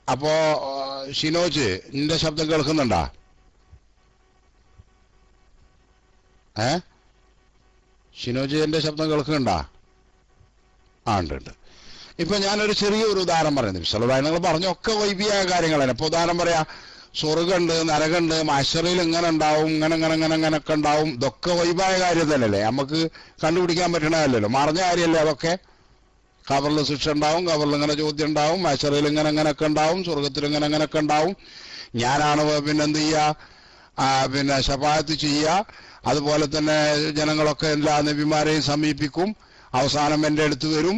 അപ്പോ ഷിനോജ് നിന്റെ ശബ്ദം കേൾക്കുന്നുണ്ടാ? ഷിനോജ് എന്റെ ശബ്ദം കേൾക്കുന്നുണ്ടാ? ഉണ്ട്. ഇപ്പൊ ഞാനൊരു ചെറിയൊരു ഉദാഹരണം പറയുന്നത് വിശദമായി നിങ്ങൾ പറഞ്ഞൊക്കെ വൈബിയായ കാര്യങ്ങളാണ്. ഇപ്പൊ ഉദാഹരണം പറയാ, സ്വർഗമുണ്ട്, നരകമുണ്ട്, മഹ്ശറിൽ ഇങ്ങനെ ഉണ്ടാവും, ഇങ്ങനെയൊക്കെ ഉണ്ടാവും. ഇതൊക്കെ വൈബായ കാര്യം തന്നെയല്ലേ, നമുക്ക് കണ്ടുപിടിക്കാൻ പറ്റണതല്ലല്ലോ, മറിഞ്ഞ കാര്യമല്ലേ അതൊക്കെ. ഖബറിൽ ശിക്ഷ ഉണ്ടാവും, ഖബറിൽ ഇങ്ങനെ ചോദ്യം ഉണ്ടാവും, മഹ്ശറിൽ ഇങ്ങനെയൊക്കെ ഉണ്ടാവും, സ്വർഗത്തിൽ ഇങ്ങനെയൊക്കെ ഉണ്ടാവും. ഞാനാണ് പിന്നെന്ത് ചെയ്യുക, ശഫാഅത്ത് ചെയ്യുക. അതുപോലെ തന്നെ ജനങ്ങളൊക്കെ എല്ലാ നബിമാരെയും സമീപിക്കും. അവസാനം എൻ്റെ അടുത്ത് വരും.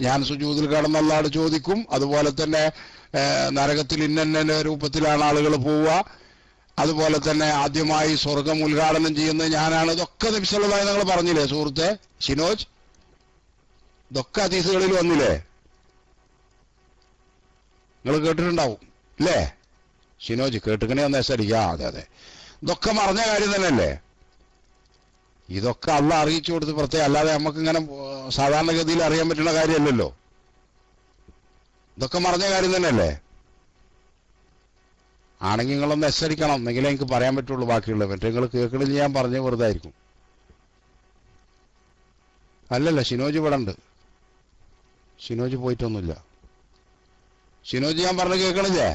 ഞാൻ സുജൂദിൽ കിടന്ന് അല്ലാഹുവോട് ചോദിക്കും. അതുപോലെ തന്നെ നരകത്തിൽ ഇന്ന രൂപത്തിലാണ് ആളുകൾ പോവുക. അതുപോലെ തന്നെ ആദ്യമായി സ്വർഗം ഉദ്ഘാടനം ചെയ്യുന്നത് ഞാനാണ്. ഇതൊക്കെ നബി സല്ലല്ലാഹു അലൈഹി വസല്ലം പറഞ്ഞില്ലേ സുഹൃത്തെ ഷിനോജ്? ഇതൊക്കെ ഹദീസുകളിൽ വന്നില്ലേ? നിങ്ങൾ കേട്ടിട്ടുണ്ടാവും അല്ലേ? ഷിനോജ് കേട്ടിക്കണേ ഒന്ന് എസരിക്കാ. അതെ, ഇതൊക്കെ മറഞ്ഞ കാര്യം തന്നെയല്ലേ. ഇതൊക്കെ അള്ളാഹ് അറിയിച്ചു കൊടുത്ത് പ്രത്യേകം, അല്ലാതെ നമുക്കിങ്ങനെ സാധാരണഗതിയിൽ അറിയാൻ പറ്റുന്ന കാര്യമല്ലല്ലോ. ഇതൊക്കെ മറഞ്ഞ കാര്യം തന്നെയല്ലേ. ആണെങ്കിൽ നിങ്ങളൊന്ന് എസരിക്കണം, എന്നെങ്കിലേ എനിക്ക് പറയാൻ പറ്റുള്ളൂ ബാക്കിയുള്ളത്. മറ്റേ നിങ്ങൾ കേൾക്കണില്ല, ഞാൻ പറഞ്ഞ് വെറുതെ ആയിരിക്കും. അല്ലല്ല, ഷിനോജ് ഇവിടെ ഉണ്ട്. ഷിനോജ് പോയിട്ടൊന്നുമില്ല. ഷിനോജ് ഞാൻ പറഞ്ഞ് കേൾക്കണില്ലേ?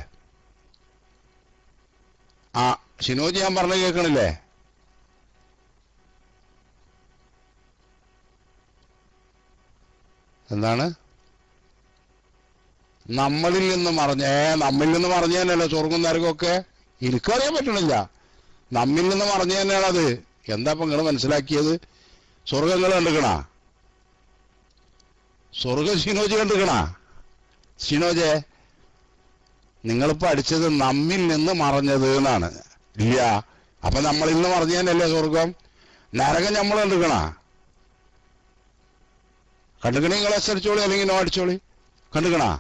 ഷിനോജ് ഞാൻ പറഞ്ഞ് കേൾക്കണില്ലേ? എന്താണ്? നമ്മളിൽ നിന്ന് നമ്മിൽ നിന്ന് മറിഞ്ഞ തന്നെയല്ലോ സ്വർഗം നരകമൊക്കെ. എനിക്കറിയാൻ പറ്റണില്ല. നമ്മിൽ നിന്ന് മറിഞ്ഞ തന്നെയാണത്. എന്താ ഇപ്പൊ നിങ്ങൾ മനസ്സിലാക്കിയത്? സ്വർഗങ്ങൾ കണ്ടുക്കണാ? സ്വർഗം ഷിനോജ് കണ്ടുക്കണാ? ഷിനോജെ, നിങ്ങളിപ്പോ അടിച്ചത് നമ്മിൽ നിന്ന് മറഞ്ഞത് എന്നാണ്. ഇല്ല, അപ്പൊ നമ്മളിൽ നിന്ന് മറിഞ്ഞ തന്നെയല്ലേ സ്വർഗം. നരകം നമ്മൾ കണ്ടുക്കണാ? കണ്ടുക്കണേ നിങ്ങൾ എസ് അടിച്ചോളി, അല്ലെങ്കിൽ നോ അടിച്ചോളി. കണ്ടുക്കണാ?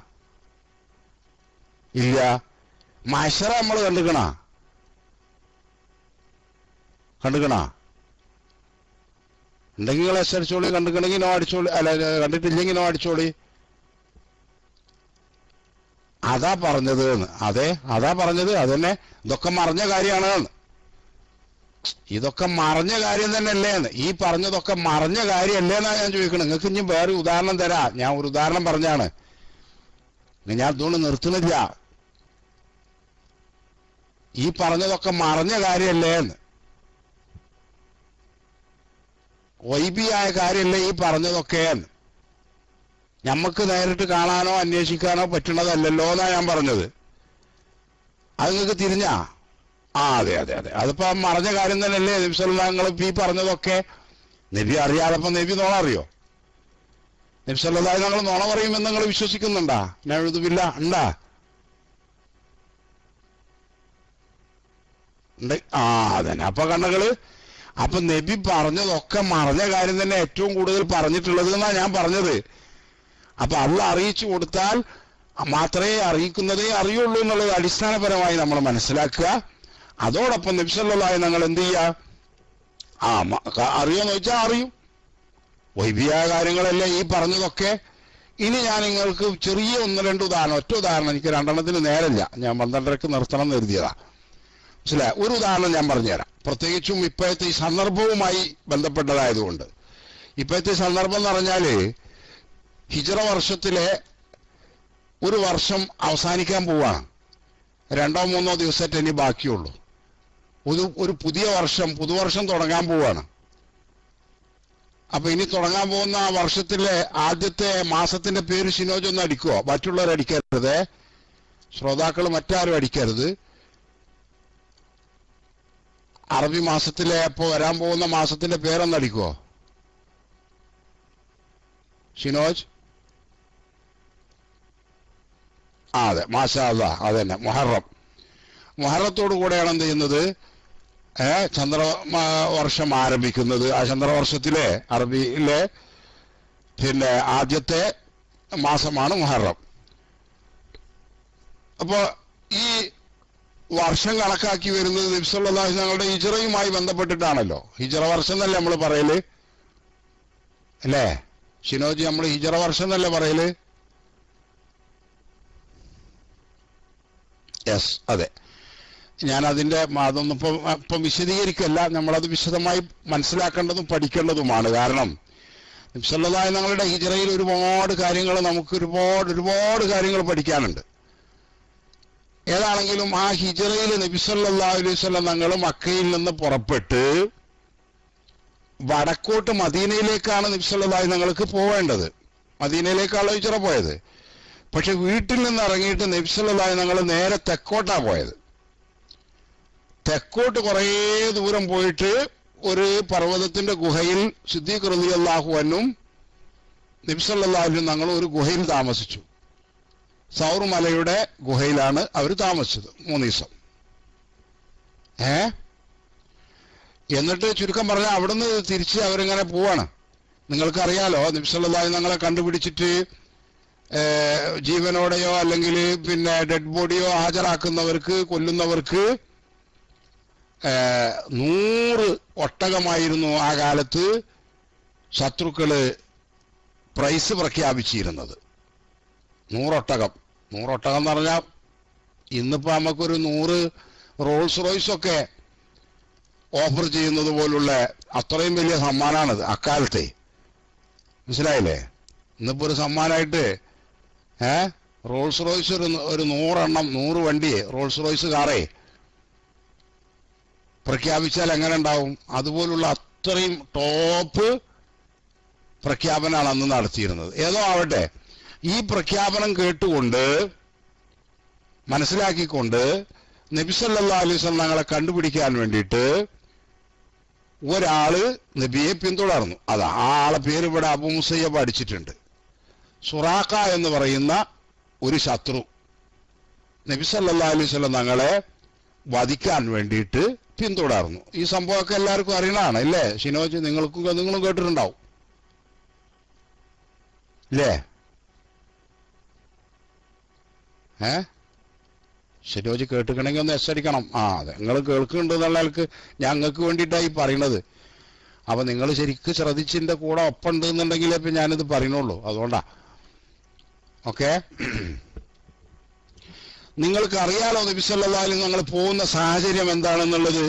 ഇല്ല. മഹ്ശറ നമ്മൾ കണ്ടുക്കണാ? ഉണ്ടെങ്കിൽ നിങ്ങൾ എസ് അടിച്ചോളി, കണ്ടുക്കണമെങ്കിൽ നോ അടിച്ചോളി, അല്ല കണ്ടിട്ടില്ലെങ്കിൽ നോ അടിച്ചോളി. അതാ പറഞ്ഞത്. അതാ പറഞ്ഞത്. അതന്നെ, ഇതൊക്കെ മറഞ്ഞ കാര്യമാണ്. ഇതൊക്കെ മറഞ്ഞ കാര്യം തന്നെയല്ലേ? ഈ പറഞ്ഞതൊക്കെ മറഞ്ഞ കാര്യമല്ലേന്നാ ഞാൻ ചോദിക്കണം. നിങ്ങൾക്ക് ഇനി വേറെ ഉദാഹരണം തരാം. ഞാൻ ഒരു ഉദാഹരണം പറഞ്ഞാണ്, ഞാൻ അതുകൊണ്ട് നിർത്തുന്നില്ല. ഈ പറഞ്ഞതൊക്കെ മറഞ്ഞ കാര്യമല്ലേ? വൈബിയായ കാര്യമല്ലേ ഈ പറഞ്ഞതൊക്കെ? നമുക്ക് നേരിട്ട് കാണാനോ അന്വേഷിക്കാനോ പറ്റുന്നതല്ലല്ലോ എന്നാ ഞാൻ പറഞ്ഞത്. അത് നിങ്ങൾക്ക് തിരിഞ്ഞാ? അതെ. അതിപ്പോ മറഞ്ഞ കാര്യം തന്നെയല്ലേ നബി സല്ലല്ലാഹു അലൈഹി വസല്ലം ഈ പറഞ്ഞതൊക്കെ. നബി അറിയാതപ്പോ നബി നോണ അറിയോ? നബി സല്ലല്ലാഹു അലൈഹി വസല്ലം നോണ പറയുമെന്ന് നിങ്ങൾ വിശ്വസിക്കുന്നുണ്ടാ? നഅൂദുബില്ല. ഉണ്ടാ? അതന്നെ. അപ്പൊ കണ്ണകള്, അപ്പൊ നബി പറഞ്ഞതൊക്കെ മറഞ്ഞ കാര്യം തന്നെ ഏറ്റവും കൂടുതൽ പറഞ്ഞിട്ടുള്ളത് എന്നാ ഞാൻ പറഞ്ഞത്. അപ്പൊ അള്ളാഹ് അറിയിച്ചു കൊടുത്താൽ മാത്രമേ അറിയിക്കുന്നതേ അറിയുള്ളൂ എന്നുള്ളത് അടിസ്ഥാനപരമായി നമ്മൾ മനസ്സിലാക്കുക. അതോടൊപ്പം നബി സല്ലല്ലാഹു അലൈഹി വസല്ലം എന്ത് ചെയ്യുക? അറിയോന്ന് ചോദിച്ചാൽ അറിയും. വൈബിയായ കാര്യങ്ങളല്ലേ ഈ പറഞ്ഞതൊക്കെ. ഇനി ഞാൻ നിങ്ങൾക്ക് ചെറിയ ഒറ്റ ഉദാഹരണം, എനിക്ക് രണ്ടെണ്ണത്തിന് നേരമില്ല, ഞാൻ 12:30 നിർത്തണം എന്ന് കരുതിയതാ. മനസ്സിലായി? ഒരു ഉദാഹരണം ഞാൻ പറഞ്ഞുതരാം. പ്രത്യേകിച്ചും ഇപ്പോഴത്തെ ഈ സന്ദർഭവുമായി ബന്ധപ്പെട്ടതായതുകൊണ്ട്. ഇപ്പോഴത്തെ സന്ദർഭം എന്ന് പറഞ്ഞാല് ഹിജ്റ വർഷത്തിലെ ഒരു വർഷം അവസാനിക്കാൻ പോവാണ്. 2-3 ദിവസത്തെ ഇനി ബാക്കിയുള്ളൂ. ഒരു പുതുവർഷം തുടങ്ങാൻ പോവാണ്. അപ്പൊ ഇനി തുടങ്ങാൻ പോകുന്ന ആ വർഷത്തിലെ ആദ്യത്തെ മാസത്തിന്റെ പേര് ഷിനോജ് ഒന്ന് അടിക്കുവോ? മറ്റുള്ളവർ അടിക്കരുത്, ശ്രോതാക്കൾ മറ്റാരും അടിക്കരുത്. അറബി മാസത്തിലെ ഇപ്പൊ വരാൻ പോകുന്ന മാസത്തിന്റെ പേരൊന്ന് അടിക്കുവോ ഷിനോജ്? അതെ, മാഷാ അല്ലാഹ്. അതന്നെ, മുഹറത്തോടു കൂടെയാണ് എന്ത് ചെയ്യുന്നത്? ചന്ദ്രവർഷം ആരംഭിക്കുന്നത്. ആ ചന്ദ്രവർഷത്തിലെ അറബിയിലെ ആദ്യത്തെ മാസമാണ് മുഹറം. അപ്പൊ ഈ വർഷം കണക്കാക്കി വരുന്നത് നബി സല്ലല്ലാഹു അലൈഹി വസല്ലമയുടെ ഹിജ്റയുമായി ബന്ധപ്പെട്ടിട്ടാണല്ലോ. ഹിജ്റ വർഷം എന്നല്ലേ നമ്മൾ പറയല്, അല്ലേ ഷിനോജി? നമ്മൾ ഹിജ്റ വർഷം എന്നല്ലേ പറയല്? യെസ്, അതെ. ഞാൻ അതിന്റെ അതൊന്നും ഇപ്പം വിശദീകരിക്കല്ല. നമ്മളത് വിശദമായി മനസ്സിലാക്കേണ്ടതും പഠിക്കേണ്ടതുമാണ്. കാരണം നബി സല്ലല്ലാഹു അലൈഹി തങ്ങളുടെ ഹിജ്റയിൽ ഒരുപാട് കാര്യങ്ങൾ നമുക്ക് ഒരുപാട് കാര്യങ്ങൾ പഠിക്കാനുണ്ട്. ഏതാണെങ്കിലും ആ ഹിജ്റയിൽ നബി സല്ലല്ലാഹു അലൈഹി വസല്ലം തങ്ങൾ മക്കയിൽ നിന്ന് പുറപ്പെട്ട് വടക്കോട്ട് മദീനയിലേക്കാണ് നബി സല്ലല്ലാഹു അലൈഹി തങ്ങൾക്ക് പോവേണ്ടത്. മദീനയിലേക്കാണ് ഹിജ്റ പോയത്. പക്ഷെ വീട്ടിൽ നിന്ന് ഇറങ്ങിയിട്ട് നബി സല്ലല്ലാഹു അലൈഹി തങ്ങൾ നേരെ തെക്കോട്ടാ പോയത്. തെക്കോട്ട് കുറേ ദൂരം പോയിട്ട് ഒരു പർവ്വതത്തിന്റെ ഗുഹയിൽ സിദ്ദീഖ് റളിയല്ലാഹു അൻഹും നബി സല്ലല്ലാഹു അലൈഹി തങ്ങൾ ഒരു ഗുഹയിൽ താമസിച്ചു. സൗർ മലയുടെ ഗുഹയിലാണ് അവർ താമസിച്ചത് 3 ദിവസം. എന്നിട്ട് ചുരുക്കം പറഞ്ഞാൽ അവിടുന്ന് തിരിച്ച് അവരിങ്ങനെ പോവാണ്. നിങ്ങൾക്കറിയാലോ, നബി സല്ലല്ലാഹു അലൈഹി തങ്ങളെ കണ്ടുപിടിച്ചിട്ട് ജീവനോടെയോ അല്ലെങ്കിൽ പിന്നെ ഡെഡ് ബോഡിയോ ഹാജരാക്കുന്നവർക്ക്, കൊല്ലുന്നവർക്ക് 100 ഒട്ടകമായിരുന്നു ആ കാലത്ത് ശത്രുക്കള് പ്രൈസ് പ്രഖ്യാപിച്ചിരുന്നത്. 100 ഒട്ടകം. 100 ഒട്ടകം എന്ന് പറഞ്ഞാൽ ഇന്നിപ്പോ നമുക്കൊരു 100 റോൾസ് റോയ്സൊക്കെ ഓഫർ ചെയ്യുന്നത് പോലുള്ള അത്രയും വലിയ സമ്മാനമാണത് അക്കാലത്തെ. മനസ്സിലായില്ലേ? ഇന്നിപ്പോ ഒരു സമ്മാനമായിട്ട് റോൾസ് റോയ്സ് ഒരു 100 എണ്ണം, 100 വണ്ടിയെ റോൾസ് റോയ്സ് കാറേ പ്രഖ്യാപിച്ചാൽ എങ്ങനെ ഉണ്ടാവും? അതുപോലുള്ള അത്രയും ടോപ്പ് പ്രഖ്യാപനമാണ് അന്ന് നടത്തിയിരുന്നത്. ഏതോ ആവട്ടെ, ഈ പ്രഖ്യാപനം കേട്ടുകൊണ്ട് മനസ്സിലാക്കിക്കൊണ്ട് നബി സല്ലല്ലാഹു അലൈഹി വസല്ലം തങ്ങളെ കണ്ടുപിടിക്കാൻ വേണ്ടിയിട്ട് ഒരാള് നബിയെ പിന്തുടർന്നു. അതാ ആ ആളെ പേര് ഇവിടെ അബൂ മുസയ്യബ് അടിച്ചിട്ടുണ്ട്. സുറാഖ എന്ന് പറയുന്ന ഒരു ശത്രു നബി സല്ലല്ലാഹു അലൈഹി വസല്ലം തങ്ങളെ വധിക്കാൻ വേണ്ടിയിട്ട് പിന്തുടർന്നു. ഈ സംഭവമൊക്കെ എല്ലാവർക്കും അറിയണതാണ് അല്ലേ? ഷിനോജ്, നിങ്ങളും കേട്ടിട്ടുണ്ടാവും അല്ലേ? ഷിനോജ് കേട്ടിക്കണമെങ്കിൽ ഒന്ന് എസ് അടിക്കണം. അതെ, നിങ്ങൾ കേൾക്കുന്നുണ്ട് എന്നുള്ള ആൾക്ക് ഞങ്ങൾക്ക് വേണ്ടിയിട്ടായി പറയണത്. അപ്പൊ നിങ്ങൾ ശരിക്കും ശ്രദ്ധിച്ചിന്റെ കൂടെ ഒപ്പം ഉണ്ട് എന്നുണ്ടെങ്കിലേ ഇപ്പൊ ഞാനിത് പറയണുള്ളൂ. അതുകൊണ്ടാ. ഓക്കെ, നിങ്ങൾക്ക് അറിയാലോ നബി സല്ലല്ലാഹു അലൈഹി തങ്ങൾ പോകുന്ന സാഹചര്യം എന്താണെന്നുള്ളത്.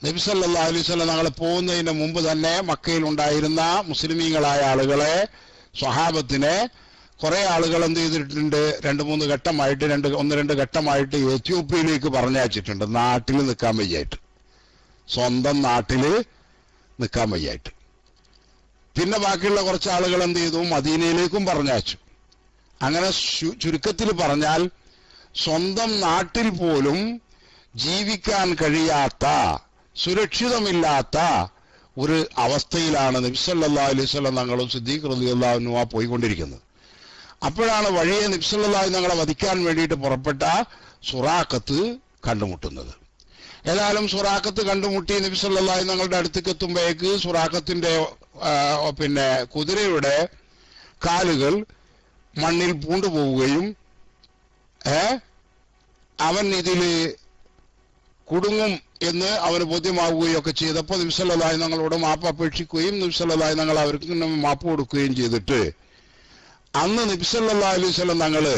നബി സല്ലല്ലാഹു അലൈഹി വസല്ലം തങ്ങൾ പോകുന്നതിന് മുമ്പ് തന്നെ മക്കയിൽ ഉണ്ടായിരുന്ന മുസ്ലിമീങ്ങളായ ആളുകളെ, സ്വഹാബത്തിനെ കുറെ ആളുകൾ എന്ത് ചെയ്തിട്ടുണ്ട്? 2-3 ഘട്ടമായിട്ട്, 1-2 ഘട്ടമായിട്ട് എത്യോപ്യയിലേക്ക് പറഞ്ഞയച്ചിട്ടുണ്ട്. നാട്ടിൽ നിൽക്കാൻ വയ്യായിട്ട്, സ്വന്തം നാട്ടില് നിൽക്കാൻ വയ്യായിട്ട്. പിന്നെ ബാക്കിയുള്ള കുറച്ച് ആളുകൾ എന്ത് ചെയ്തു? മദീനയിലേക്കും പറഞ്ഞയച്ചു. അങ്ങനെ ചുരുക്കത്തിൽ പറഞ്ഞാൽ സ്വന്തം നാട്ടിൽ പോലും ജീവിക്കാൻ കഴിയാത്ത, സുരക്ഷിതമില്ലാത്ത ഒരു അവസ്ഥയിലാണ് നബി സല്ലല്ലാഹു അലൈഹി വസല്ലം തങ്ങളും സിദ്ദീഖ് റളിയല്ലാഹു അൻഹു പോയിക്കൊണ്ടിരിക്കുന്നത്. അപ്പോഴാണ് വഴിയെ നബി സല്ലല്ലാഹു അലൈഹി തങ്ങളെ വധിക്കാൻ വേണ്ടിയിട്ട് പുറപ്പെട്ട സുറാഖത്ത് കണ്ടുമുട്ടുന്നത്. ഏതായാലും സുറാഖത്ത് കണ്ടുമുട്ടി നബി സല്ലല്ലാഹു അലൈഹി തങ്ങളുടെ അടുത്തേക്ക് എത്തുമ്പോഴേക്ക് സുറാഖത്തിന്റെ പിന്നെ കുതിരയുടെ കാലുകൾ മണ്ണിൽ പൂണ്ടുപോവുകയും അവൻ ഇതില് കുടുങ്ങും എന്ന് അവന് ബോധ്യമാവുകയും ഒക്കെ ചെയ്തപ്പോൾ നബി സല്ലല്ലാഹു അലൈഹി തങ്ങളോട് മാപ്പ് അപേക്ഷിക്കുകയും നബി സല്ലല്ലാഹു അലൈഹി തങ്ങൾ അവർക്ക് മാപ്പ് കൊടുക്കുകയും ചെയ്തിട്ട് അന്ന് നബി സല്ലല്ലാഹു അലൈഹി വസല്ലം തങ്ങള്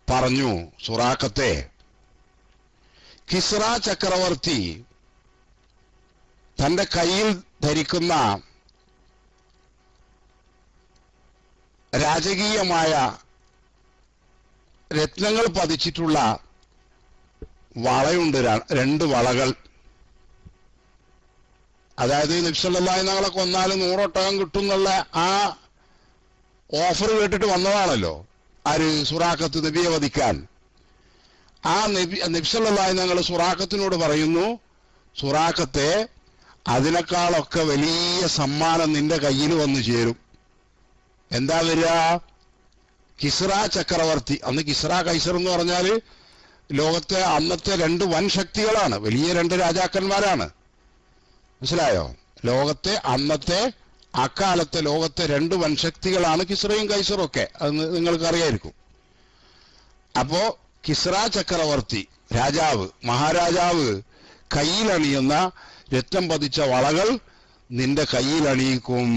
പറഞ്ഞു, സുറാഖത്തെ, കിസ്റ ചക്രവർത്തി തന്റെ കയ്യിൽ ധരിക്കുന്ന രാജകീയമായ രത്നങ്ങൾ പതിച്ചിട്ടുള്ള വളയുണ്ട്, 2 വളകൾ. അതായത് നബി സല്ലല്ലാഹു അലൈഹി തങ്ങളെ കൊന്നാൽ 100 ഒട്ടകം കിട്ടും എന്നുള്ള ആ ഓഫർ കേട്ടിട്ട് വന്നതാണല്ലോ ആര്? സുറാഖത്ത് നബിയെ വധിക്കാൻ. ആ നബി സല്ലല്ലാഹു അലൈഹി തങ്ങൾ സുറാഖത്തിനോട് പറയുന്നു, സുറാഖത്തെ, അതിനേക്കാളൊക്കെ വലിയ സമ്മാനം നിന്റെ കയ്യിൽ വന്നു ചേരും. എന്താ വരിക? കിസ്റ ചക്രവർത്തി. അന്ന് കിസ്റ കൈസർ എന്ന് പറഞ്ഞാല് ലോകത്തെ അന്നത്തെ 2 വൻ ശക്തികളാണ്, വലിയ 2 രാജാക്കന്മാരാണ്. മനസ്സിലായോ? ലോകത്തെ അന്നത്തെ അക്കാലത്തെ ലോകത്തെ 2 വൻശക്തികളാണ് കിസ്റയും കൈസറും ഒക്കെ. അത് നിങ്ങൾക്ക് അറിയായിരിക്കും. അപ്പോ കിസ്റ ചക്രവർത്തി, രാജാവ്, മഹാരാജാവ് കയ്യിലണിയുന്ന രത്നം പതിച്ച വളകൾ നിന്റെ കയ്യിലണിയിക്കും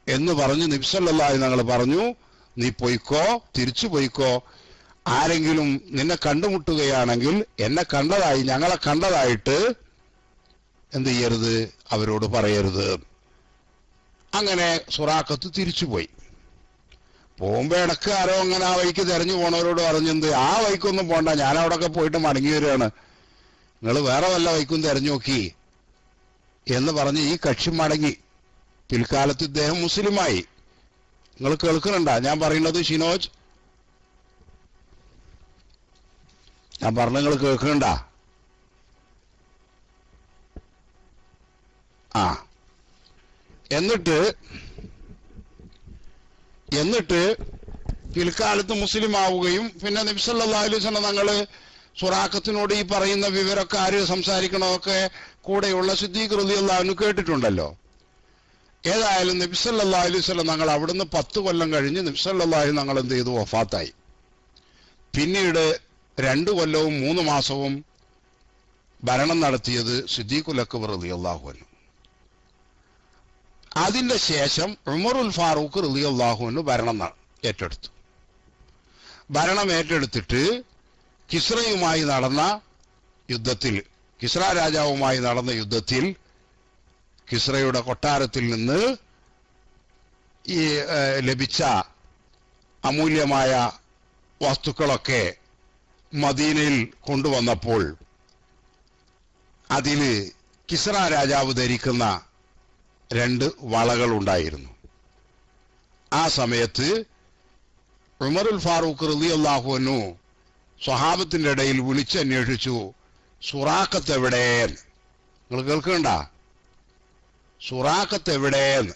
എന്ന് പറഞ്ഞ് നബി സല്ലല്ലാഹു അലൈഹി തങ്ങൾ പറഞ്ഞു, നീ പൊയ്ക്കോ, തിരിച്ചു പൊയ്ക്കോ. ആരെങ്കിലും നിന്നെ കണ്ടുമുട്ടുകയാണെങ്കിൽ എന്നെ കണ്ടതായി, ഞങ്ങളെ കണ്ടതായിട്ട് എന്ത് ചെയ്യരുത്, അവരോട് പറയരുത്. അങ്ങനെ സുറാഖത്ത് തിരിച്ചുപോയി. പോകുമ്പോ ഇടക്ക് ആരോ അങ്ങനെ ആ വഴിക്ക് തെരഞ്ഞു പോണവരോട് പറഞ്ഞെന്ത്, ആ വഴിക്കൊന്നും പോണ്ട, ഞാൻ അവിടെയൊക്കെ പോയിട്ട് മടങ്ങി വരികയാണ്, നിങ്ങൾ വേറെ വല്ല വഴിക്കും തെരഞ്ഞു നോക്കി എന്ന് പറഞ്ഞ് ഈ കക്ഷി മടങ്ങി. പിൽക്കാലത്ത് ഇദ്ദേഹം മുസ്ലിമായി. നിങ്ങൾ കേൾക്കുന്നുണ്ടാ ഞാൻ പറയുന്നത് ഷിനോജ്? ഞാൻ പറഞ്ഞ നിങ്ങൾ കേൾക്കുന്നുണ്ടാ? ആ, എന്നിട്ട് പിൽക്കാലത്ത് മുസ്ലിം ആവുകയും പിന്നെ നബി സല്ലല്ലാഹു അലൈഹി വസല്ലം തങ്ങള് സുറാഖത്തിനോട് ഈ പറയുന്ന വിവരമൊക്കെ ആര് സംസാരിക്കണമൊക്കെ കൂടെയുള്ള സിദ്ദീഖ് റളിയല്ലാഹു അൻഹു കേട്ടിട്ടുണ്ടല്ലോ. ഏതായാലും നബി സല്ലല്ലാഹു അലൈഹി വസല്ലം തങ്ങൾ അവിടുന്ന് 10 കൊല്ലം കഴിഞ്ഞ് നബി സല്ലല്ലാഹു അലൈഹി തങ്ങൾ എന്ത് ചെയ്തു, വഫാത്തായി. പിന്നീട് 2 കൊല്ലവും 3 മാസവും ഭരണം നടത്തിയത് സിദ്ദീഖുൽ അക്ബർ റളിയല്ലാഹു അൻഹു. അതിന്റെ ശേഷം ഉമറുൽ ഫാറൂഖ് റളിയല്ലാഹു അൻഹു ഭരണം ഏറ്റെടുത്തു. ഭരണം ഏറ്റെടുത്തിട്ട് കിസ്രയുമായി നടന്ന യുദ്ധത്തിൽ, കിസ്ര രാജാവുമായി നടന്ന യുദ്ധത്തിൽ കിസ്രയുടെ കൊട്ടാരത്തിൽ നിന്ന് ഈ ലഭിച്ച അമൂല്യമായ വസ്തുക്കളൊക്കെ മദീനയിൽ കൊണ്ടുവന്നപ്പോൾ അതിൽ കിസ്ര രാജാവ് ധരിക്കുന്ന 2 വളകൾ ഉണ്ടായിരുന്നു. ആ സമയത്ത് ഉമറുൽ ഫാറൂഖ് റളിയല്ലാഹു അൻഹു സ്വഹാബത്തിന്റെ ഇടയിൽ വിളിച്ചന്വേഷിച്ചു, സുറാഖത്ത് എവിടെയെന്ന്. നിങ്ങൾ കേൾക്കണ്ട, സുറാഖത്ത് എവിടെയെന്ന്.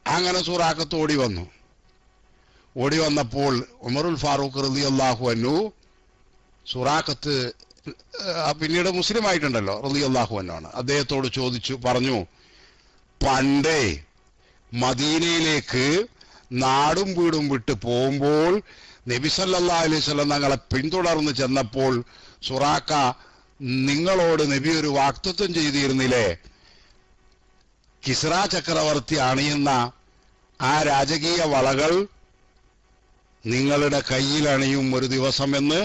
അങ്ങനെ സുറാഖത്ത് ഓടി വന്നപ്പോൾ ഉമറുൽ ഫാറൂഖ് റളിയല്ലാഹു അൻഹു സുറാഖത്ത് പിന്നീട് മുസ്ലിം ആയിട്ടുണ്ടല്ലോ, റളിയല്ലാഹു അൻഹു ആണ്, അദ്ദേഹത്തോട് പറഞ്ഞു, പണ്ടേ മദീനയിലേക്ക് നാടും വീടും വിട്ട് പോകുമ്പോൾ നബി സല്ലല്ലാഹു അലൈഹി വസല്ലം തങ്ങളെ പിന്തുടർന്ന് ചെന്നപ്പോൾ സുറാഖ, നിങ്ങളോട് നബി ഒരു വാക്തത്വം ചെയ്തിരുന്നില്ലേ, കിസ്ര ചക്രവർത്തി അണിയുന്ന ആ രാജകീയ വളകൾ നിങ്ങളുടെ കയ്യിൽ അണിയും ഒരു ദിവസമെന്ന്,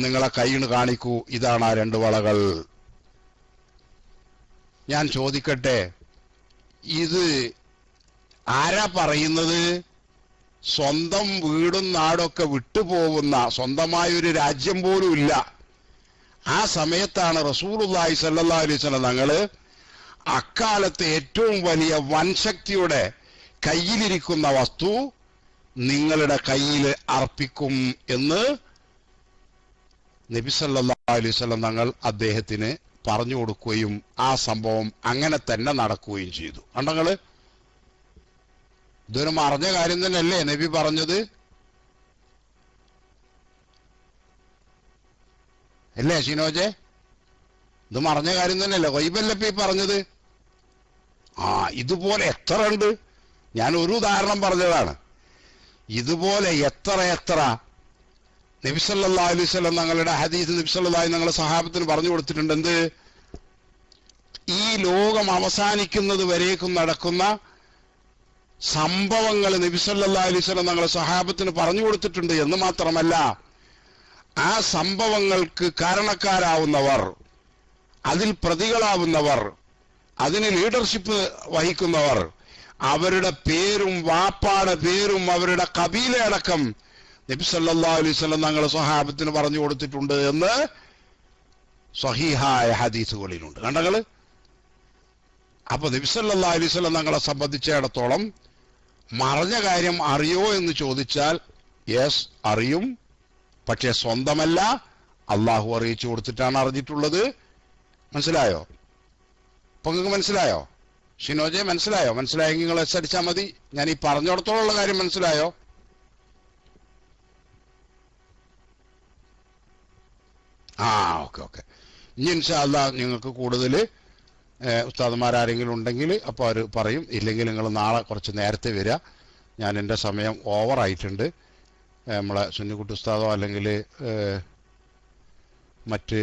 നിങ്ങളെ കയ്യിൽ കാണിക്കൂ, ഇതാണ് ആ 2 വളകൾ. ഞാൻ ചോദിക്കട്ടെ, ഇത് ആരാ പറയുന്നത്? സ്വന്തം വീടും നാടൊക്കെ വിട്ടുപോകുന്ന, സ്വന്തമായൊരു രാജ്യം പോലും ഇല്ല, ആ സമയത്താണ് റസൂലുള്ളാഹി സ്വല്ലല്ലാഹു അലൈഹി വസല്ലം തങ്ങള് അക്കാലത്തെ ഏറ്റവും വലിയ വൻശക്തിയുടെ കയ്യിലിരിക്കുന്ന വസ്തു നിങ്ങളുടെ കയ്യിൽ അർപ്പിക്കും എന്ന് നബി സല്ലല്ലാഹു അലൈഹി വസല്ലം തങ്ങൾ അദ്ദേഹത്തിന് പറഞ്ഞു കൊടുക്കുകയും ആ സംഭവം അങ്ങനെ തന്നെ നടക്കുകയും ചെയ്തു. കണ്ടങ്ങള്, ഇതൊരു മറഞ്ഞ കാര്യം തന്നെയല്ലേ നബി പറഞ്ഞത്? അല്ലേ ഷിനോജെ? ഇത് മറഞ്ഞ കാര്യം തന്നെയല്ലേ, ഗൈബല്ലപ്പ ഈ പറഞ്ഞത്? ഇതുപോലെ എത്ര ഉണ്ട്? ഞാൻ ഒരു ഉദാഹരണം പറഞ്ഞതാണ്. ഇതുപോലെ എത്ര നബി സല്ലല്ലാഹു അലൈഹി വസല്ലം തങ്ങളുടെ ഹദീസ് നബി സല്ലല്ലാഹു അലൈഹി തങ്ങളുടെ സഹാബത്തിന് പറഞ്ഞു കൊടുത്തിട്ടുണ്ട്. എന്ത്? ഈ ലോകം അവസാനിക്കുന്നത് വരേക്കും നടക്കുന്ന സംഭവങ്ങൾ നബി സല്ലല്ലാഹു അലൈഹി വസല്ലം തങ്ങളുടെ സഹാബത്തിന് പറഞ്ഞു കൊടുത്തിട്ടുണ്ട് എന്ന് മാത്രമല്ല, ആ സംഭവങ്ങൾക്ക് കാരണക്കാരാവുന്നവർ, അതിൽ പ്രതികളാവുന്നവർ, അതിന് ലീഡർഷിപ്പ് വഹിക്കുന്നവർ, അവരുടെ പേരും വാപ്പാടെ പേരും അവരുടെ കബീലയടക്കം നബി സല്ലല്ലാഹു അലൈഹി വസല്ലം തങ്ങളുടെ സ്വഹാബത്തിന് പറഞ്ഞു കൊടുത്തിട്ടുണ്ട് എന്ന് സ്വഹീഹായ ഹദീസുകളിലുണ്ട്. കണ്ടങ്ങള്, അപ്പൊ നബി സല്ലല്ലാഹു അലൈഹി വസല്ലം തങ്ങളെ സംബന്ധിച്ചിടത്തോളം മറഞ്ഞ കാര്യം അറിയോ എന്ന് ചോദിച്ചാൽ യെസ്, അറിയും. പക്ഷെ സ്വന്തമല്ല, അള്ളാഹു അറിയിച്ചു കൊടുത്തിട്ടാണ് അറിഞ്ഞിട്ടുള്ളത്. മനസ്സിലായോ? ഇപ്പൊ നിങ്ങൾക്ക് മനസ്സിലായോ? ഷിനോജെ മനസ്സിലായോ? മനസ്സിലായെങ്കിൽ നിങ്ങൾ എസ് അടിച്ചാൽ മതി. ഞാൻ ഈ പറഞ്ഞിടത്തോളം കാര്യം മനസ്സിലായോ? ഓക്കെ. ഇനി ഇൻഷാ അല്ലാഹ് നിങ്ങൾക്ക് കൂടുതൽ ഉസ്താദുമാരാരെങ്കിലും ഉണ്ടെങ്കിൽ അപ്പോൾ അവർ പറയും. ഇല്ലെങ്കിൽ നിങ്ങൾ നാളെ കുറച്ച് നേരത്തെ വരിക. ഞാൻ എൻ്റെ സമയം ഓവറായിട്ടുണ്ട്. നമ്മളെ സുന്നിക്കുട്ടി ഉസ്താദോ അല്ലെങ്കിൽ മറ്റ്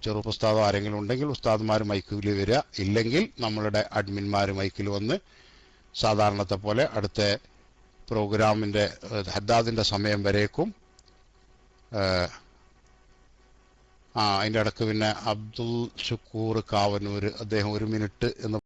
ചെറുപ്പുസ്താദോ ആരെങ്കിലും ഉണ്ടെങ്കിൽ ഉസ്താദുമാർ മൈക്കിൽ വരിക. ഇല്ലെങ്കിൽ നമ്മളുടെ അഡ്മിന്മാർ മൈക്കിൽ വന്ന് സാധാരണത്തെ പോലെ അടുത്ത പ്രോഗ്രാമിൻ്റെ ഹദ്ദാദിൻ്റെ സമയം വരേക്കും. അതിൻ്റെ ഇടക്ക് പിന്നെ അബ്ദുൽ ഷുക്കൂർ കാവന്നൂർ അദ്ദേഹം 1 മിനിറ്റ് എന്ന്